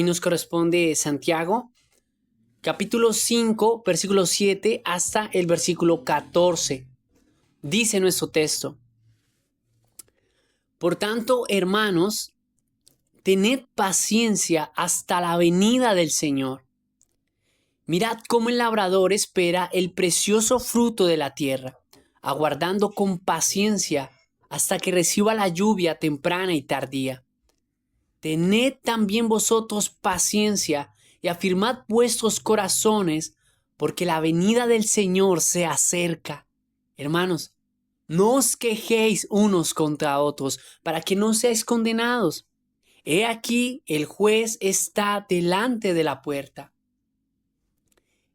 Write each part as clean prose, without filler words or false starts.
Hoy nos corresponde Santiago, capítulo 5, versículo 7 hasta el versículo 14. Dice nuestro texto: Por tanto, hermanos, tened paciencia hasta la venida del Señor. Mirad cómo el labrador espera el precioso fruto de la tierra, aguardando con paciencia hasta que reciba la lluvia temprana y tardía. Tened también vosotros paciencia y afirmad vuestros corazones, porque la venida del Señor se acerca. Hermanos, no os quejéis unos contra otros, para que no seáis condenados. He aquí, el juez está delante de la puerta.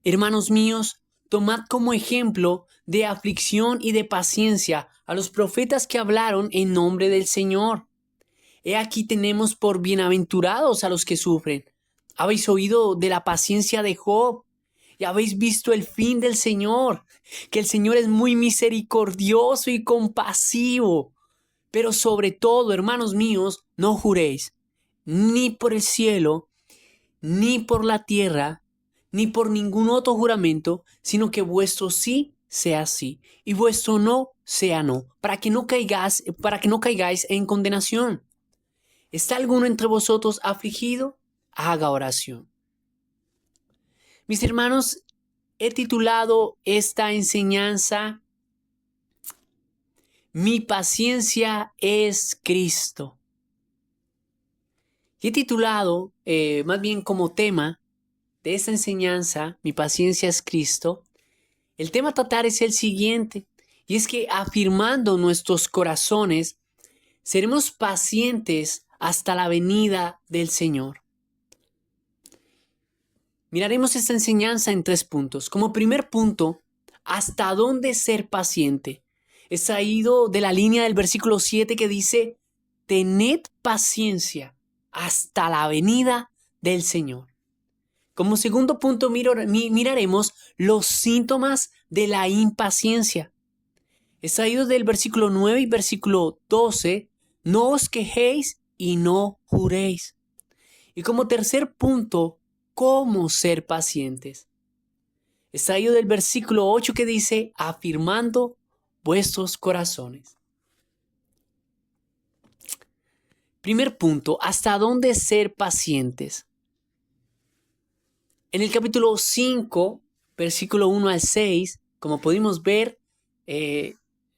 Hermanos míos, tomad como ejemplo de aflicción y de paciencia a los profetas que hablaron en nombre del Señor. He aquí tenemos por bienaventurados a los que sufren. Habéis oído de la paciencia de Job y habéis visto el fin del Señor, que el Señor es muy misericordioso y compasivo. Pero sobre todo, hermanos míos, no juréis, ni por el cielo, ni por la tierra, ni por ningún otro juramento, sino que vuestro sí sea sí y vuestro no sea no, para que no caigáis en condenación. ¿Está alguno entre vosotros afligido? Haga oración. Mis hermanos, he titulado esta enseñanza Mi paciencia es Cristo. Y he titulado, más bien como tema de esta enseñanza, Mi paciencia es Cristo, el tema a tratar es el siguiente, y es que afirmando nuestros corazones, seremos pacientes hasta la venida del Señor. Miraremos esta enseñanza en 3 puntos. Como primer punto, ¿hasta dónde ser paciente? He traído de la línea del versículo 7 que dice: tened paciencia hasta la venida del Señor. Como segundo punto, miraremos los síntomas de la impaciencia. He traído del versículo 9 y versículo 12: no os quejéis y no juréis. Y como tercer punto, ¿cómo ser pacientes? He traído del versículo 8 que dice: afirmando vuestros corazones. Primer punto, ¿hasta dónde ser pacientes? En el capítulo 5, versículo 1 al 6, como pudimos ver,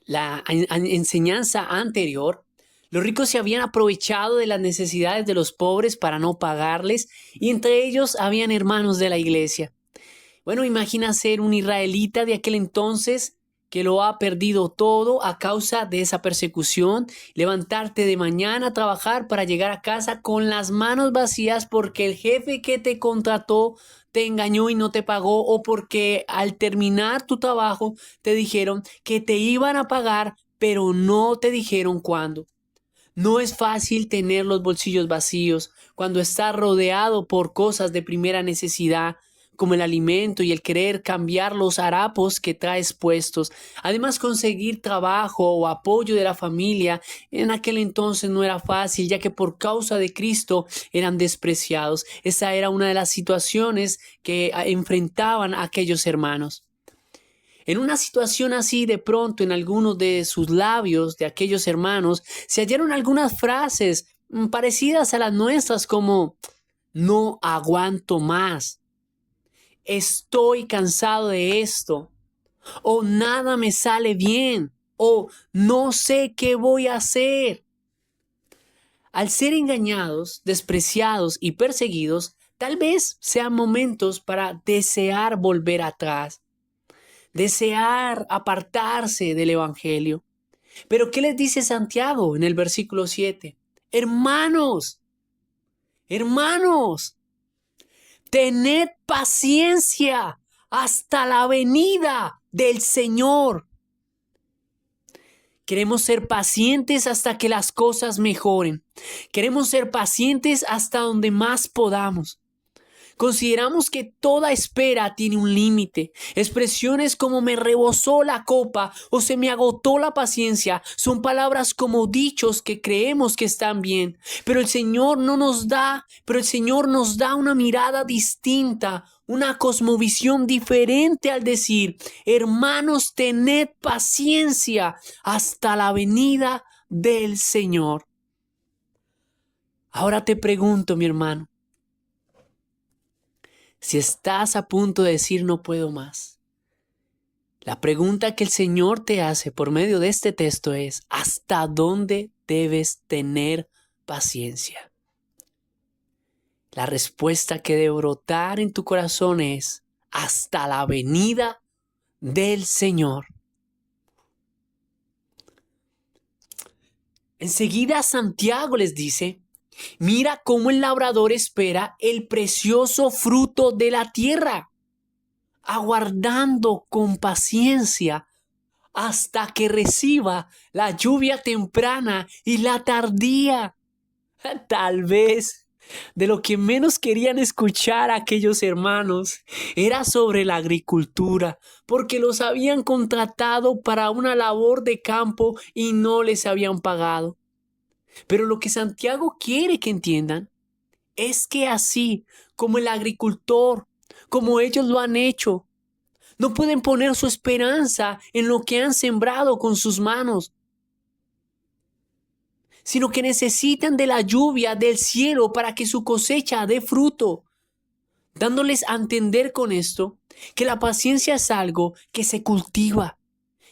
la enseñanza anterior, los ricos se habían aprovechado de las necesidades de los pobres para no pagarles, y entre ellos habían hermanos de la iglesia. Bueno, imagina ser un israelita de aquel entonces que lo ha perdido todo a causa de esa persecución, levantarte de mañana a trabajar para llegar a casa con las manos vacías porque el jefe que te contrató te engañó y no te pagó, o porque al terminar tu trabajo te dijeron que te iban a pagar, pero no te dijeron cuándo. No es fácil tener los bolsillos vacíos cuando estás rodeado por cosas de primera necesidad, como el alimento y el querer cambiar los harapos que traes puestos. Además, conseguir trabajo o apoyo de la familia en aquel entonces no era fácil, ya que por causa de Cristo eran despreciados. Esa era una de las situaciones que enfrentaban a aquellos hermanos. En una situación así, de pronto en algunos de sus labios de aquellos hermanos se hallaron algunas frases parecidas a las nuestras, como: no aguanto más, estoy cansado de esto, o nada me sale bien, o no sé qué voy a hacer. Al ser engañados, despreciados y perseguidos, tal vez sean momentos para desear volver atrás, desear apartarse del Evangelio. Pero ¿qué les dice Santiago en el versículo 7? Hermanos, tened paciencia hasta la venida del Señor. Queremos ser pacientes hasta que las cosas mejoren. Queremos ser pacientes hasta donde más podamos. Consideramos que toda espera tiene un límite. Expresiones como me rebosó la copa o se me agotó la paciencia son palabras como dichos que creemos que están bien. Pero el Señor nos da una mirada distinta, una cosmovisión diferente al decir, hermanos, tened paciencia hasta la venida del Señor. Ahora te pregunto, mi hermano, si estás a punto de decir no puedo más, la pregunta que el Señor te hace por medio de este texto es, ¿hasta dónde debes tener paciencia? La respuesta que debe brotar en tu corazón es, hasta la venida del Señor. Enseguida Santiago les dice, mira cómo el labrador espera el precioso fruto de la tierra, aguardando con paciencia hasta que reciba la lluvia temprana y la tardía. Tal vez de lo que menos querían escuchar aquellos hermanos era sobre la agricultura, porque los habían contratado para una labor de campo y no les habían pagado. Pero lo que Santiago quiere que entiendan es que así como el agricultor, como ellos lo han hecho, no pueden poner su esperanza en lo que han sembrado con sus manos, sino que necesitan de la lluvia del cielo para que su cosecha dé fruto, dándoles a entender con esto que la paciencia es algo que se cultiva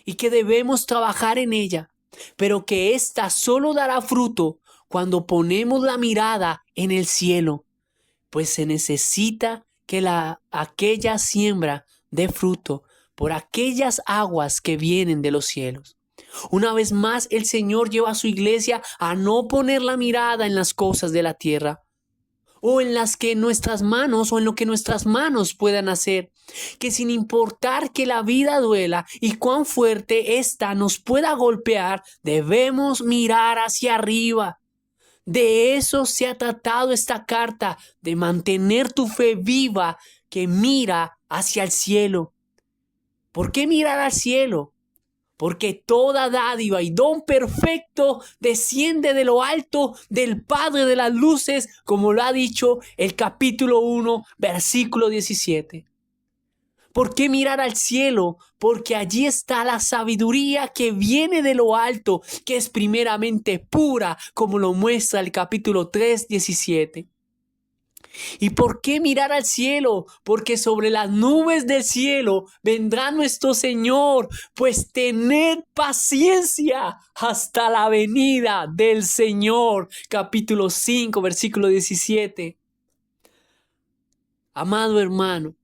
y que debemos trabajar en ella, pero que ésta solo dará fruto cuando ponemos la mirada en el cielo, pues se necesita que aquella siembra dé fruto por aquellas aguas que vienen de los cielos. Una vez más, el Señor lleva a su iglesia a no poner la mirada en las cosas de la tierra o en las que nuestras manos o en lo que nuestras manos puedan hacer, que sin importar que la vida duela y cuán fuerte ésta nos pueda golpear, debemos mirar hacia arriba. De eso se ha tratado esta carta, de mantener tu fe viva que mira hacia el cielo. ¿Por qué mirar al cielo? Porque toda dádiva y don perfecto desciende de lo alto del Padre de las luces, como lo ha dicho el capítulo 1, versículo 17. ¿Por qué mirar al cielo? Porque allí está la sabiduría que viene de lo alto, que es primeramente pura, como lo muestra el capítulo 3, 17. ¿Y por qué mirar al cielo? Porque sobre las nubes del cielo vendrá nuestro Señor, pues tened paciencia hasta la venida del Señor. Capítulo 5, versículo 17. Amado hermano,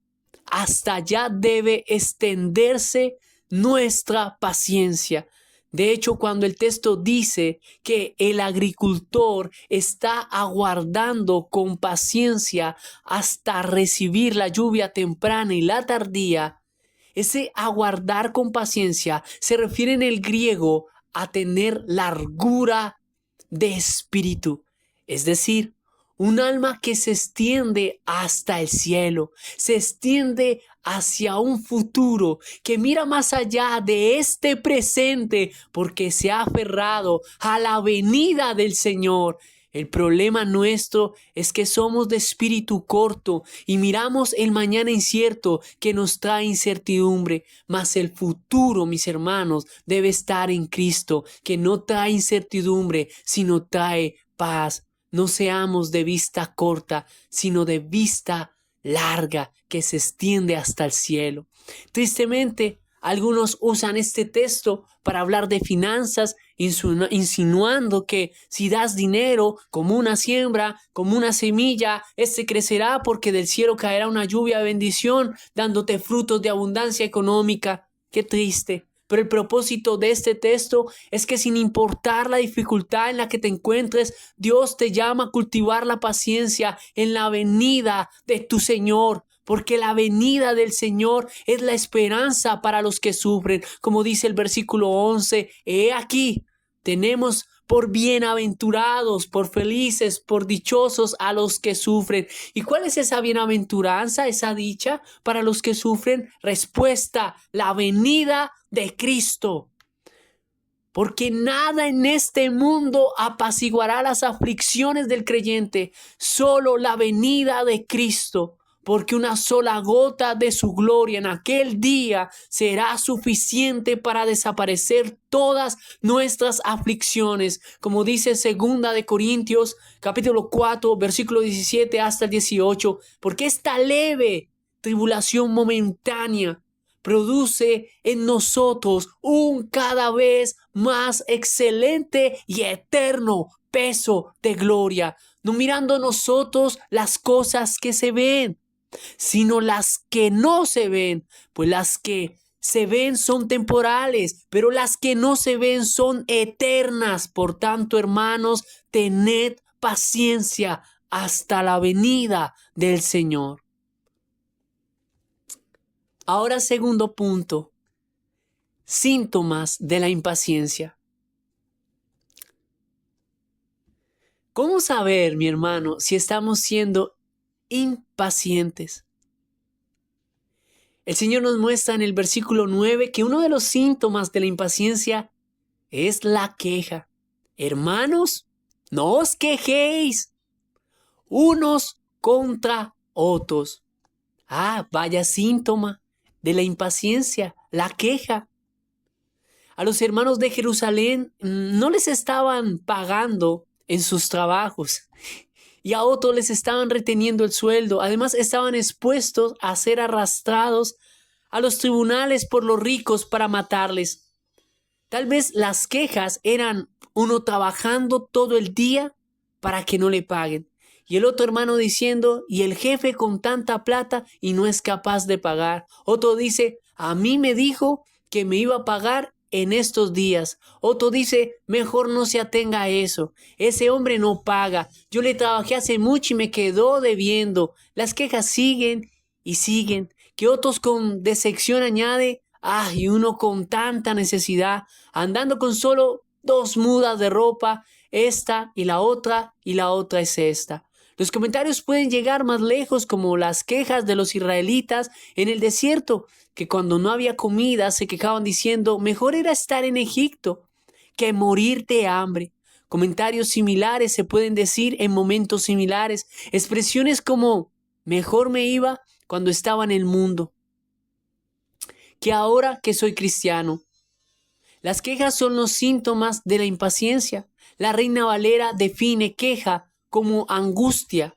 hasta allá debe extenderse nuestra paciencia. De hecho, cuando el texto dice que el agricultor está aguardando con paciencia hasta recibir la lluvia temprana y la tardía, ese aguardar con paciencia se refiere en el griego a tener largura de espíritu, es decir, un alma que se extiende hasta el cielo, se extiende hacia un futuro, que mira más allá de este presente porque se ha aferrado a la venida del Señor. El problema nuestro es que somos de espíritu corto y miramos el mañana incierto que nos trae incertidumbre, mas el futuro, mis hermanos, debe estar en Cristo, que no trae incertidumbre, sino trae paz. No seamos de vista corta, sino de vista larga que se extiende hasta el cielo. Tristemente, algunos usan este texto para hablar de finanzas, insinuando que si das dinero como una siembra, como una semilla, este crecerá porque del cielo caerá una lluvia de bendición, dándote frutos de abundancia económica. Qué triste. Pero el propósito de este texto es que sin importar la dificultad en la que te encuentres, Dios te llama a cultivar la paciencia en la venida de tu Señor. Porque la venida del Señor es la esperanza para los que sufren. Como dice el versículo 11, he aquí, tenemos por bienaventurados, por felices, por dichosos a los que sufren. ¿Y cuál es esa bienaventuranza, esa dicha para los que sufren? Respuesta: la venida de Cristo. Porque nada en este mundo apaciguará las aflicciones del creyente, solo la venida de Cristo. Porque una sola gota de su gloria en aquel día será suficiente para desaparecer todas nuestras aflicciones. Como dice 2 de Corintios, capítulo 4, versículo 17 hasta el 18. Porque esta leve tribulación momentánea produce en nosotros un cada vez más excelente y eterno peso de gloria, no mirando nosotros las cosas que se ven, sino las que no se ven, pues las que se ven son temporales, pero las que no se ven son eternas. Por tanto, hermanos, tened paciencia hasta la venida del Señor. Ahora, segundo punto, síntomas de la impaciencia. ¿Cómo saber, mi hermano, si estamos siendo impacientes? El Señor nos muestra en el versículo 9 que uno de los síntomas de la impaciencia es la queja. Hermanos, no os quejéis unos contra otros. Vaya síntoma de la impaciencia, la queja. A los hermanos de Jerusalén no les estaban pagando en sus trabajos y a otros les estaban reteniendo el sueldo. Además, estaban expuestos a ser arrastrados a los tribunales por los ricos para matarles. Tal vez las quejas eran uno trabajando todo el día para que no le paguen. Y el otro hermano diciendo, y el jefe con tanta plata y no es capaz de pagar. Otro dice, a mí me dijo que me iba a pagar en estos días. Otro dice, mejor no se atenga a eso. Ese hombre no paga. Yo le trabajé hace mucho y me quedó debiendo. Las quejas siguen y siguen. Que otros con decepción añade, y uno con tanta necesidad, andando con solo 2 mudas de ropa, esta y la otra es esta. Los comentarios pueden llegar más lejos, como las quejas de los israelitas en el desierto, que cuando no había comida se quejaban diciendo, mejor era estar en Egipto que morir de hambre. Comentarios similares se pueden decir en momentos similares, expresiones como, mejor me iba cuando estaba en el mundo que ahora que soy cristiano. Las quejas son los síntomas de la impaciencia. La Reina Valera define queja como angustia.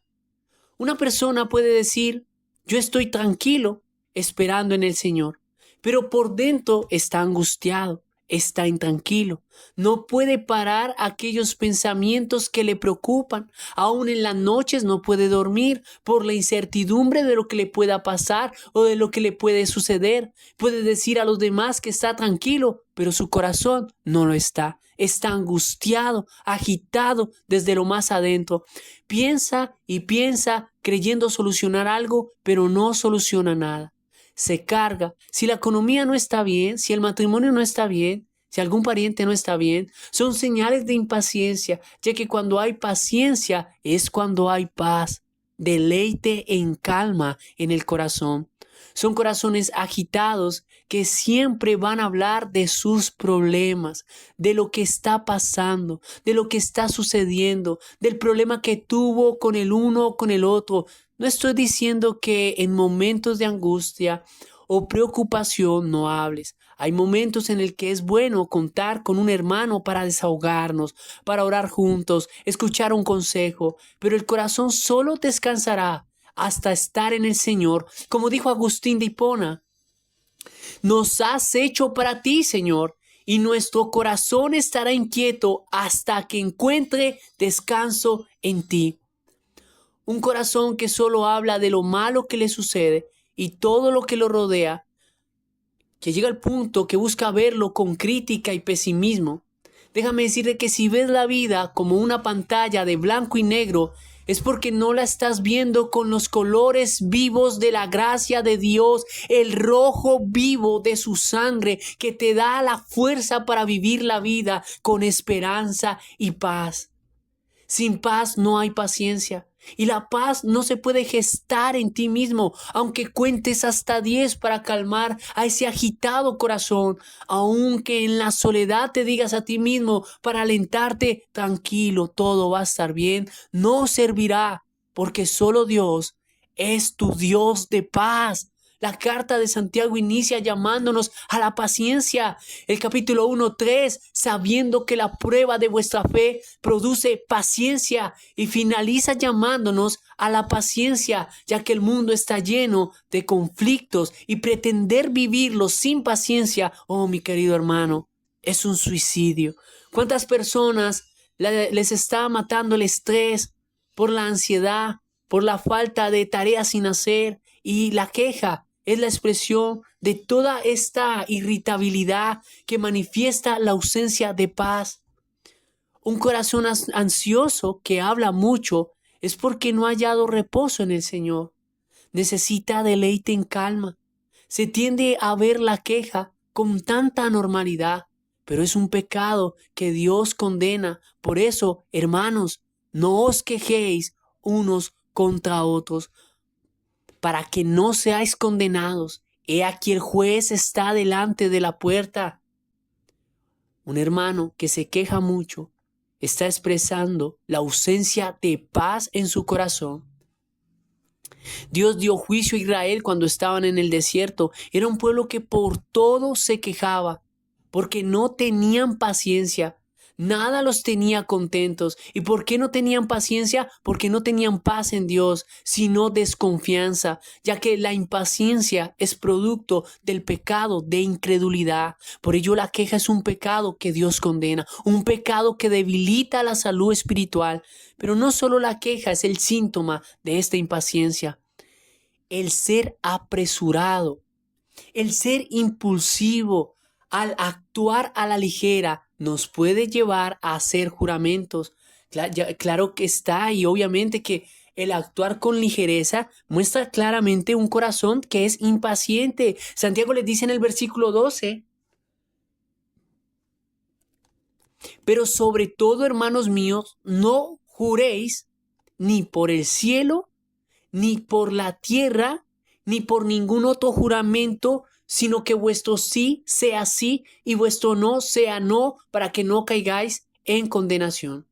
Una persona puede decir, yo estoy tranquilo esperando en el Señor, pero por dentro está angustiado, está intranquilo. No puede parar aquellos pensamientos que le preocupan. Aún en las noches no puede dormir por la incertidumbre de lo que le pueda pasar o de lo que le puede suceder. Puede decir a los demás que está tranquilo, pero su corazón no lo está. Está angustiado, agitado desde lo más adentro. Piensa y piensa creyendo solucionar algo, pero no soluciona nada. Se carga. Si la economía no está bien, si el matrimonio no está bien, si algún pariente no está bien, son señales de impaciencia, ya que cuando hay paciencia es cuando hay paz, deleite en calma en el corazón. Son corazones agitados que siempre van a hablar de sus problemas, de lo que está pasando, de lo que está sucediendo, del problema que tuvo con el uno o con el otro. No estoy diciendo que en momentos de angustia o preocupación no hables. Hay momentos en el que es bueno contar con un hermano para desahogarnos, para orar juntos, escuchar un consejo, pero el corazón solo descansará hasta estar en el Señor. Como dijo Agustín de Hipona, nos has hecho para ti, Señor, y nuestro corazón estará inquieto hasta que encuentre descanso en ti. Un corazón que solo habla de lo malo que le sucede y todo lo que lo rodea, que llega al punto que busca verlo con crítica y pesimismo. Déjame decirte que si ves la vida como una pantalla de blanco y negro, es porque no la estás viendo con los colores vivos de la gracia de Dios, el rojo vivo de su sangre que te da la fuerza para vivir la vida con esperanza y paz. Sin paz no hay paciencia. Y la paz no se puede gestar en ti mismo, aunque cuentes hasta 10 para calmar a ese agitado corazón, aunque en la soledad te digas a ti mismo para alentarte, tranquilo, todo va a estar bien, no servirá, porque solo Dios es tu Dios de paz. La carta de Santiago inicia llamándonos a la paciencia. El capítulo 1:3, sabiendo que la prueba de vuestra fe produce paciencia, y finaliza llamándonos a la paciencia, ya que el mundo está lleno de conflictos y pretender vivirlo sin paciencia, oh mi querido hermano, es un suicidio. ¿Cuántas personas les está matando el estrés por la ansiedad, por la falta de tareas sin hacer? Y la queja es la expresión de toda esta irritabilidad que manifiesta la ausencia de paz. Un corazón ansioso que habla mucho es porque no ha hallado reposo en el Señor. Necesita deleite en calma. Se tiende a ver la queja con tanta normalidad, pero es un pecado que Dios condena. Por eso, hermanos, no os quejéis unos contra otros, para que no seáis condenados. He aquí el juez está delante de la puerta. Un hermano que se queja mucho está expresando la ausencia de paz en su corazón. Dios dio juicio a Israel cuando estaban en el desierto. Era un pueblo que por todo se quejaba, porque no tenían paciencia. Nada los tenía contentos. ¿Y por qué no tenían paciencia? Porque no tenían paz en Dios, sino desconfianza, ya que la impaciencia es producto del pecado de incredulidad. Por ello la queja es un pecado que Dios condena, un pecado que debilita la salud espiritual. Pero no solo la queja es el síntoma de esta impaciencia. El ser apresurado, el ser impulsivo, al actuar a la ligera, nos puede llevar a hacer juramentos. Claro que está, y obviamente que el actuar con ligereza muestra claramente un corazón que es impaciente. Santiago les dice en el versículo 12, pero sobre todo, hermanos míos, no juréis ni por el cielo, ni por la tierra, ni por ningún otro juramento, sino que vuestro sí sea sí y vuestro no sea no, para que no caigáis en condenación.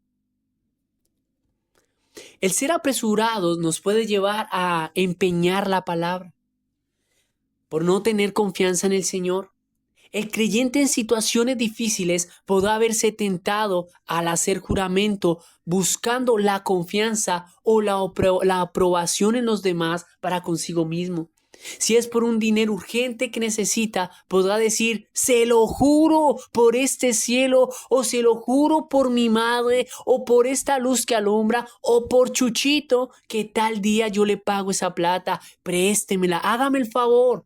El ser apresurados nos puede llevar a empeñar la palabra por no tener confianza en el Señor. El creyente en situaciones difíciles podrá verse tentado al hacer juramento buscando la confianza o la aprobación en los demás para consigo mismo. Si es por un dinero urgente que necesita, podrá decir, se lo juro por este cielo, o se lo juro por mi madre, o por esta luz que alumbra, o por Chuchito, que tal día yo le pago esa plata, préstemela, hágame el favor.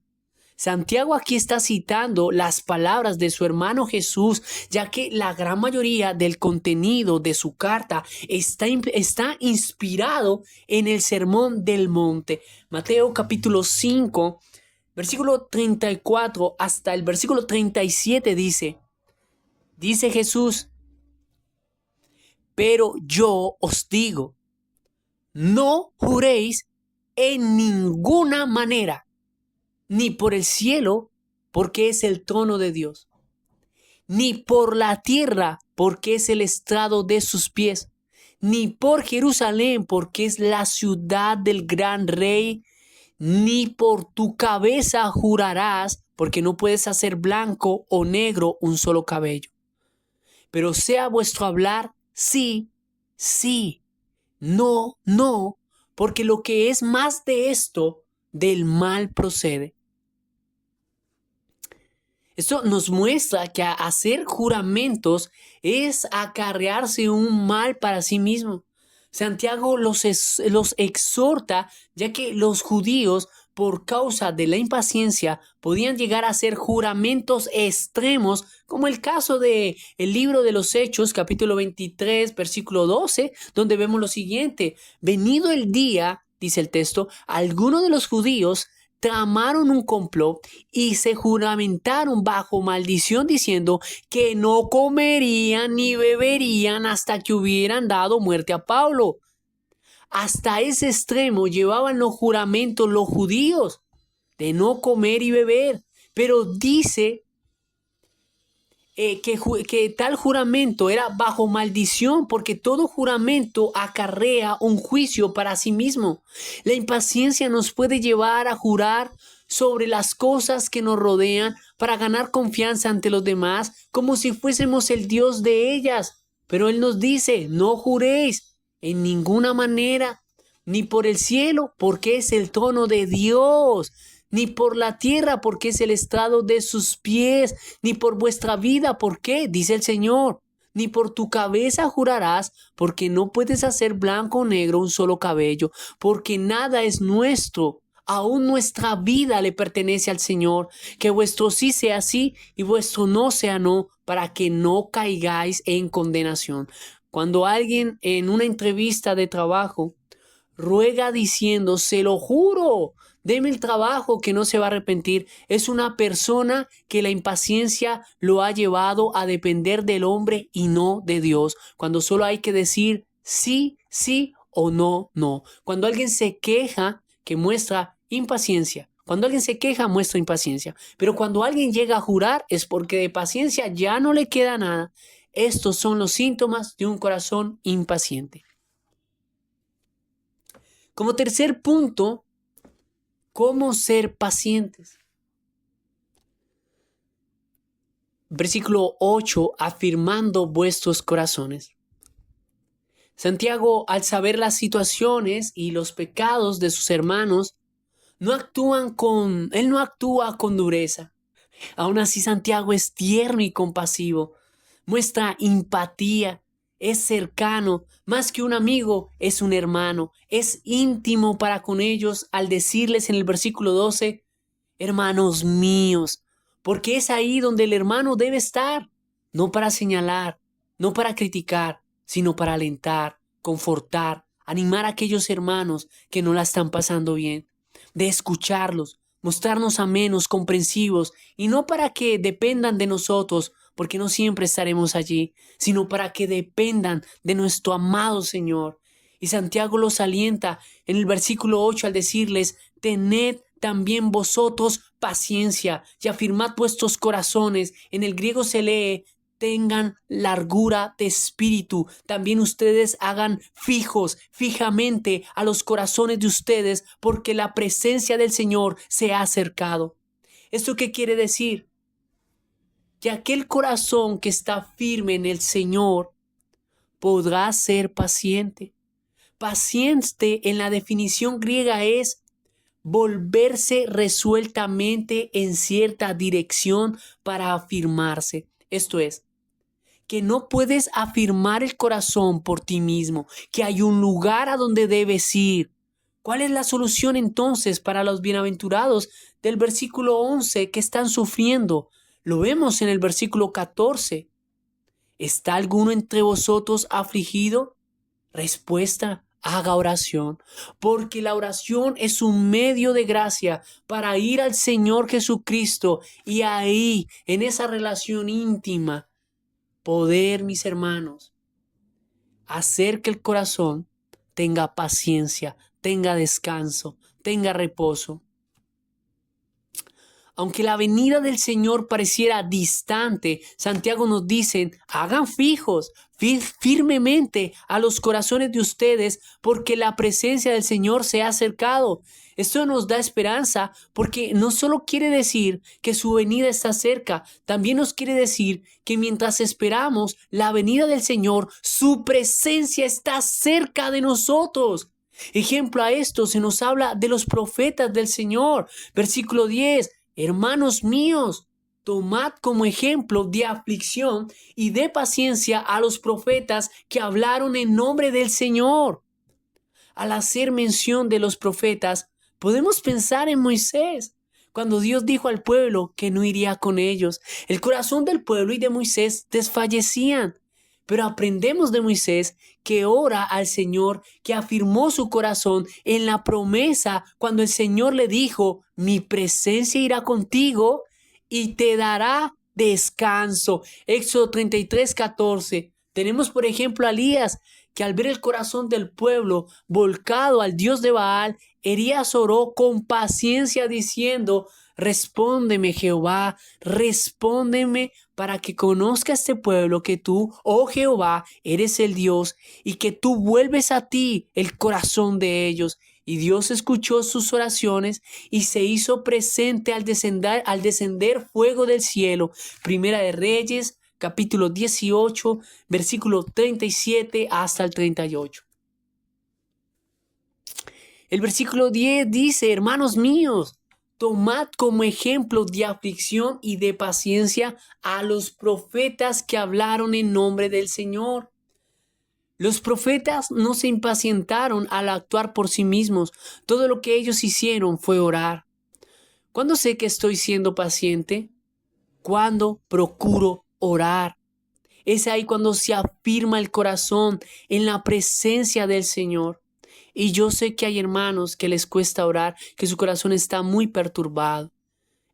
Santiago aquí está citando las palabras de su hermano Jesús, ya que la gran mayoría del contenido de su carta está inspirado en el Sermón del Monte. Mateo capítulo 5, versículo 34 hasta el versículo 37 dice Jesús, pero yo os digo, no juréis en ninguna manera, ni por el cielo, porque es el trono de Dios, ni por la tierra, porque es el estrado de sus pies, ni por Jerusalén, porque es la ciudad del gran rey, ni por tu cabeza jurarás, porque no puedes hacer blanco o negro un solo cabello. Pero sea vuestro hablar sí, sí, no, no, porque lo que es más de esto, del mal procede. Esto nos muestra que hacer juramentos es acarrearse un mal para sí mismo. Santiago los exhorta, ya que los judíos por causa de la impaciencia, podían llegar a ser juramentos extremos, como el caso de el libro de los Hechos, capítulo 23, versículo 12, donde vemos lo siguiente: venido el día, dice el texto, algunos de los judíos tramaron un complot y se juramentaron bajo maldición diciendo que no comerían ni beberían hasta que hubieran dado muerte a Pablo. Hasta ese extremo llevaban los juramentos los judíos de no comer y beber. Pero dice que tal juramento era bajo maldición, porque todo juramento acarrea un juicio para sí mismo. La impaciencia nos puede llevar a jurar sobre las cosas que nos rodean para ganar confianza ante los demás, como si fuésemos el Dios de ellas. Pero Él nos dice: no juréis en ninguna manera, ni por el cielo, porque es el trono de Dios, ni por la tierra, porque es el estrado de sus pies, ni por vuestra vida, ¿por qué? Dice el Señor. Ni por tu cabeza jurarás, porque no puedes hacer blanco o negro un solo cabello, porque nada es nuestro. Aún nuestra vida le pertenece al Señor. Que vuestro sí sea sí y vuestro no sea no, para que no caigáis en condenación. Cuando alguien en una entrevista de trabajo ruega diciendo: se lo juro, deme el trabajo que no se va a arrepentir, es una persona que la impaciencia lo ha llevado a depender del hombre y no de Dios, cuando solo hay que decir sí, sí o no, no. Cuando alguien se queja, que muestra impaciencia. Cuando alguien se queja, muestra impaciencia. Pero cuando alguien llega a jurar, es porque de paciencia ya no le queda nada. Estos son los síntomas de un corazón impaciente. Como tercer punto, ¿cómo ser pacientes? Versículo 8, afirmando vuestros corazones. Santiago, al saber las situaciones y los pecados de sus hermanos, él no actúa con dureza. Aún así, Santiago es tierno y compasivo, muestra empatía, es cercano, más que un amigo, es un hermano, es íntimo para con ellos al decirles en el versículo 12, hermanos míos, porque es ahí donde el hermano debe estar, no para señalar, no para criticar, sino para alentar, confortar, animar a aquellos hermanos que no la están pasando bien, de escucharlos, mostrarnos amenos, comprensivos, y no para que dependan de nosotros, porque no siempre estaremos allí, sino para que dependan de nuestro amado Señor. Y Santiago los alienta en el versículo 8 al decirles: tened también vosotros paciencia y afirmad vuestros corazones. En el griego se lee: tengan largura de espíritu. También ustedes hagan fijamente a los corazones de ustedes, porque la presencia del Señor se ha acercado. ¿Esto qué quiere decir? Que aquel corazón que está firme en el Señor podrá ser paciente. Paciente en la definición griega es volverse resueltamente en cierta dirección para afirmarse. Esto es, que no puedes afirmar el corazón por ti mismo, que hay un lugar a donde debes ir. ¿Cuál es la solución entonces para los bienaventurados del versículo 11 que están sufriendo? Lo vemos en el versículo 14. ¿Está alguno entre vosotros afligido? Respuesta: haga oración, porque la oración es un medio de gracia para ir al Señor Jesucristo y ahí, en esa relación íntima, poder, mis hermanos, hacer que el corazón tenga paciencia, tenga descanso, tenga reposo. Aunque la venida del Señor pareciera distante, Santiago nos dice: hagan firmemente a los corazones de ustedes, porque la presencia del Señor se ha acercado. Esto nos da esperanza, porque no solo quiere decir que su venida está cerca, también nos quiere decir que mientras esperamos la venida del Señor, su presencia está cerca de nosotros. Ejemplo a esto se nos habla de los profetas del Señor. Versículo 10. Hermanos míos, tomad como ejemplo de aflicción y de paciencia a los profetas que hablaron en nombre del Señor. Al hacer mención de los profetas, Podemos pensar en Moisés, cuando Dios dijo al pueblo que no iría con ellos. El corazón del pueblo y de Moisés desfallecían. Pero aprendemos de Moisés que ora al Señor, que afirmó su corazón en la promesa cuando el Señor le dijo: mi presencia irá contigo y te dará descanso. Éxodo 33:14. Tenemos por ejemplo a Elías, que al ver el corazón del pueblo volcado al Dios de Baal, Elías oró con paciencia diciendo: respóndeme, Jehová, respóndeme, para que conozca este pueblo que tú, oh Jehová, eres el Dios, y que tú vuelves a ti el corazón de ellos. Y Dios escuchó sus oraciones y se hizo presente al descender fuego del cielo. Primera de Reyes, capítulo 18, versículo 37 hasta el 38. El versículo 10 dice: hermanos míos, tomad como ejemplo de aflicción y de paciencia a los profetas que hablaron en nombre del Señor. Los profetas no se impacientaron al actuar por sí mismos. Todo lo que ellos hicieron fue orar. ¿Cuándo sé que estoy siendo paciente? Cuando procuro orar. Es ahí cuando se afirma el corazón en la presencia del Señor. Y yo sé que hay hermanos que les cuesta orar, que su corazón está muy perturbado.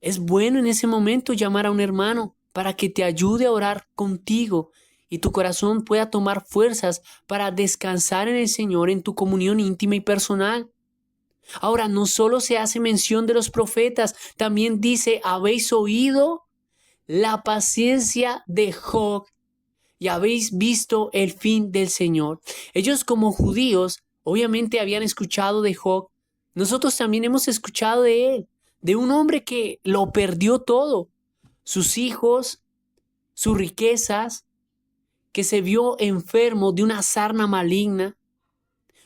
Es bueno en ese momento llamar a un hermano para que te ayude a orar contigo y tu corazón pueda tomar fuerzas para descansar en el Señor en tu comunión íntima y personal. Ahora, no solo se hace mención de los profetas, también dice: habéis oído la paciencia de Job y habéis visto el fin del Señor. Ellos, como judíos, obviamente habían escuchado de Job. Nosotros también hemos escuchado de él, de un hombre que lo perdió todo: sus hijos, sus riquezas, que se vio enfermo de una sarna maligna.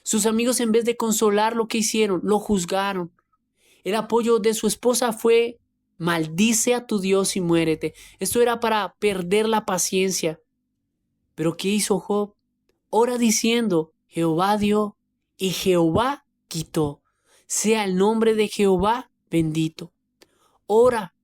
Sus amigos, en vez de consolar, lo que hicieron, lo juzgaron. El apoyo de su esposa fue: maldice a tu Dios y muérete. Esto era para perder la paciencia. Pero ¿qué hizo Job? Ora diciendo: Jehová dio y Jehová quitó. Sea el nombre de Jehová bendito. Ora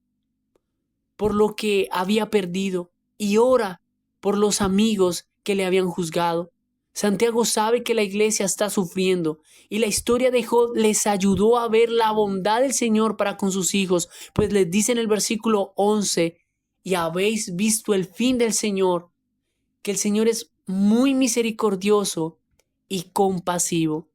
por lo que había perdido y ora por los amigos que le habían juzgado. Santiago sabe que la iglesia está sufriendo y la historia de Job les ayudó a ver la bondad del Señor para con sus hijos, pues les dice en el versículo 11: y habéis visto el fin del Señor, que el Señor es muy misericordioso y compasivo.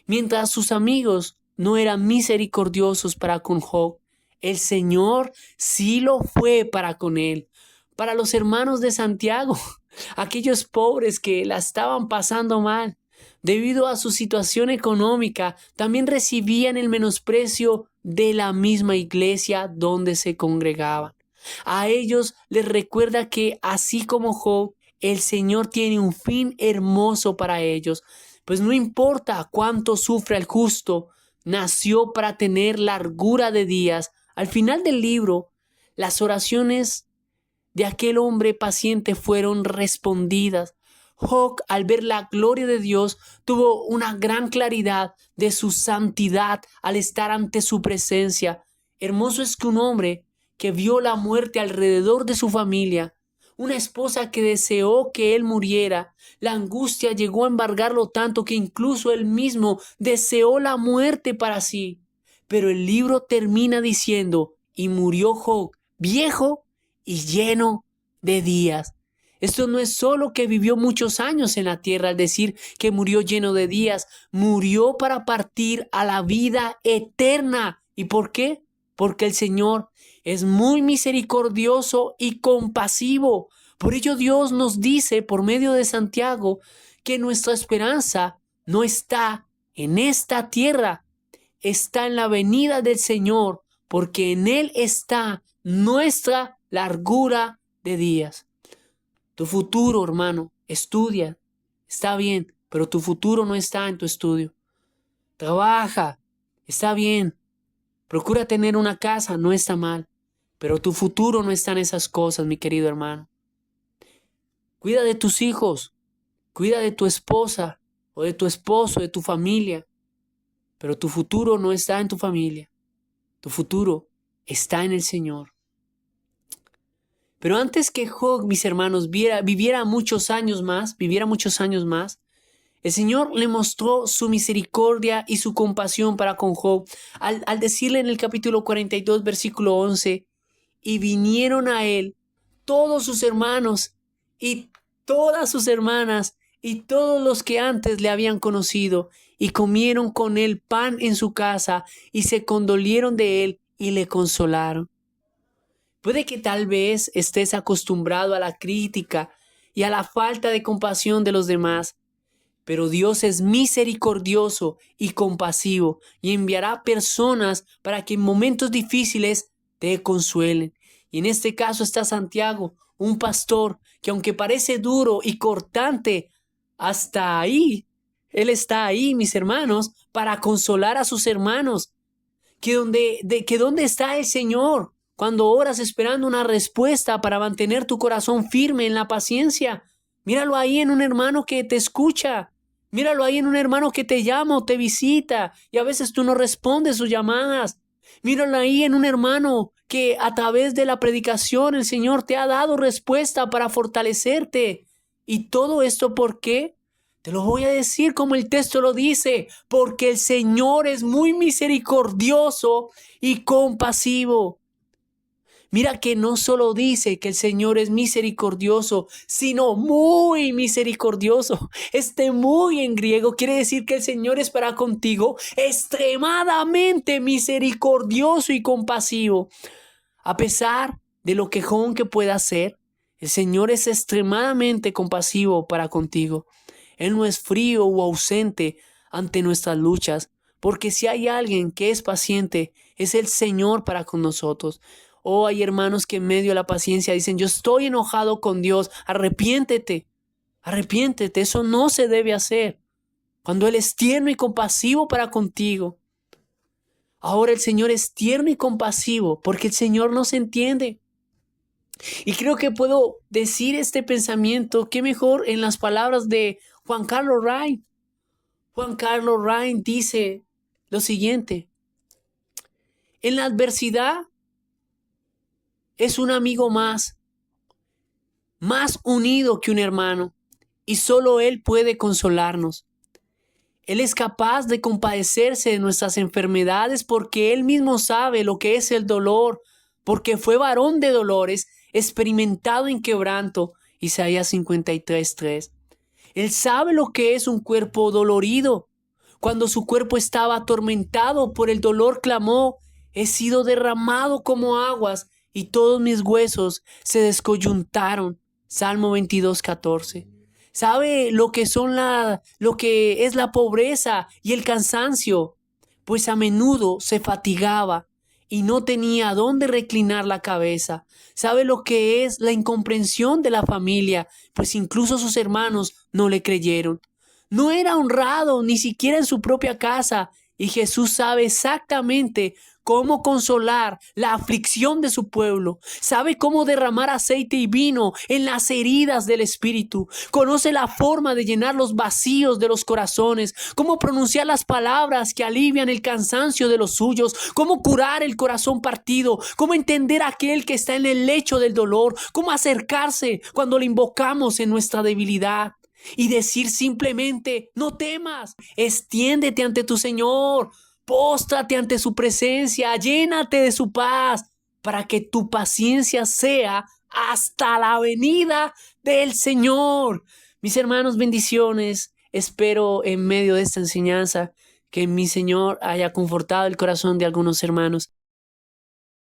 Mientras sus amigos no eran misericordiosos para con Job, el Señor sí lo fue para con él. Para los hermanos de Santiago, aquellos pobres que la estaban pasando mal, debido a su situación económica, también recibían el menosprecio de la misma iglesia donde se congregaban. A ellos les recuerda que, así como Job, el Señor tiene un fin hermoso para ellos. Pues no importa cuánto sufra el justo, nació para tener largura de días. Al final del libro, las oraciones de aquel hombre paciente fueron respondidas. Job, al ver la gloria de Dios, tuvo una gran claridad de su santidad al estar ante su presencia. Hermoso es que un hombre que vio la muerte alrededor de su familia, una esposa que deseó que él muriera, la angustia llegó a embargarlo tanto que incluso él mismo deseó la muerte para sí. Pero el libro termina diciendo: y murió Job, viejo y lleno de días. Esto no es solo que vivió muchos años en la tierra al decir que murió lleno de días, murió para partir a la vida eterna. ¿Y por qué? Porque el Señor es muy misericordioso y compasivo. Por ello Dios nos dice por medio de Santiago que nuestra esperanza no está en esta tierra, está en la venida del Señor, porque en Él está nuestra largura de días. Tu futuro, hermano, estudia, está bien, pero tu futuro no está en tu estudio. Trabaja, está bien. Procura tener una casa, no está mal, pero tu futuro no está en esas cosas, mi querido hermano. Cuida de tus hijos, cuida de tu esposa o de tu esposo, de tu familia. Pero tu futuro no está en tu familia. Tu futuro está en el Señor. Pero antes que Job, mis hermanos, viviera muchos años más, el Señor le mostró su misericordia y su compasión para con Job al decirle en el capítulo 42, versículo 11, y vinieron a él todos sus hermanos y todas sus hermanas y todos los que antes le habían conocido, y comieron con él pan en su casa y se condolieron de él y le consolaron. Puede que tal vez estés acostumbrado a la crítica y a la falta de compasión de los demás, pero Dios es misericordioso y compasivo y enviará personas para que en momentos difíciles te consuelen. Y en este caso está Santiago, un pastor que aunque parece duro y cortante, hasta ahí, él está ahí, mis hermanos, para consolar a sus hermanos. Que dónde está el Señor cuando oras esperando una respuesta para mantener tu corazón firme en la paciencia. Míralo ahí en un hermano que te escucha. Míralo ahí en un hermano que te llama o te visita y a veces tú no respondes sus llamadas. Míralo ahí en un hermano que a través de la predicación el Señor te ha dado respuesta para fortalecerte. ¿Y todo esto por qué? Te lo voy a decir como el texto lo dice, porque el Señor es muy misericordioso y compasivo. Mira que no solo dice que el Señor es misericordioso, sino muy misericordioso. Este muy en griego quiere decir que el Señor es para contigo extremadamente misericordioso y compasivo. A pesar de lo quejón que pueda ser, el Señor es extremadamente compasivo para contigo. Él no es frío o ausente ante nuestras luchas, porque si hay alguien que es paciente, es el Señor para con nosotros. Oh, hay hermanos que en medio de la paciencia dicen, yo estoy enojado con Dios, arrepiéntete, eso no se debe hacer. Cuando Él es tierno y compasivo para contigo. Ahora el Señor es tierno y compasivo porque el Señor nos entiende. Y creo que puedo decir este pensamiento, qué mejor en las palabras de Juan Carlos Rein. Juan Carlos Rein dice lo siguiente: en la adversidad es un amigo más unido que un hermano, y solo Él puede consolarnos. Él es capaz de compadecerse de nuestras enfermedades porque Él mismo sabe lo que es el dolor, porque fue varón de dolores, experimentado en quebranto. Isaías 53:3. Él sabe lo que es un cuerpo dolorido. Cuando su cuerpo estaba atormentado por el dolor, clamó: he sido derramado como aguas y todos mis huesos se descoyuntaron. Salmo 22:14. ¿Sabe lo que es la pobreza y el cansancio? Pues a menudo se fatigaba y no tenía dónde reclinar la cabeza. ¿Sabe lo que es la incomprensión de la familia? Pues incluso sus hermanos no le creyeron. No era honrado ni siquiera en su propia casa, y Jesús sabe exactamente cómo consolar la aflicción de su pueblo. Sabe cómo derramar aceite y vino en las heridas del espíritu. Conoce la forma de llenar los vacíos de los corazones, cómo pronunciar las palabras que alivian el cansancio de los suyos, cómo curar el corazón partido, cómo entender a aquel que está en el lecho del dolor, cómo acercarse cuando le invocamos en nuestra debilidad. Y decir simplemente: no temas, extiéndete ante tu Señor, póstrate ante su presencia, llénate de su paz, para que tu paciencia sea hasta la venida del Señor. Mis hermanos, bendiciones. Espero en medio de esta enseñanza que mi Señor haya confortado el corazón de algunos hermanos.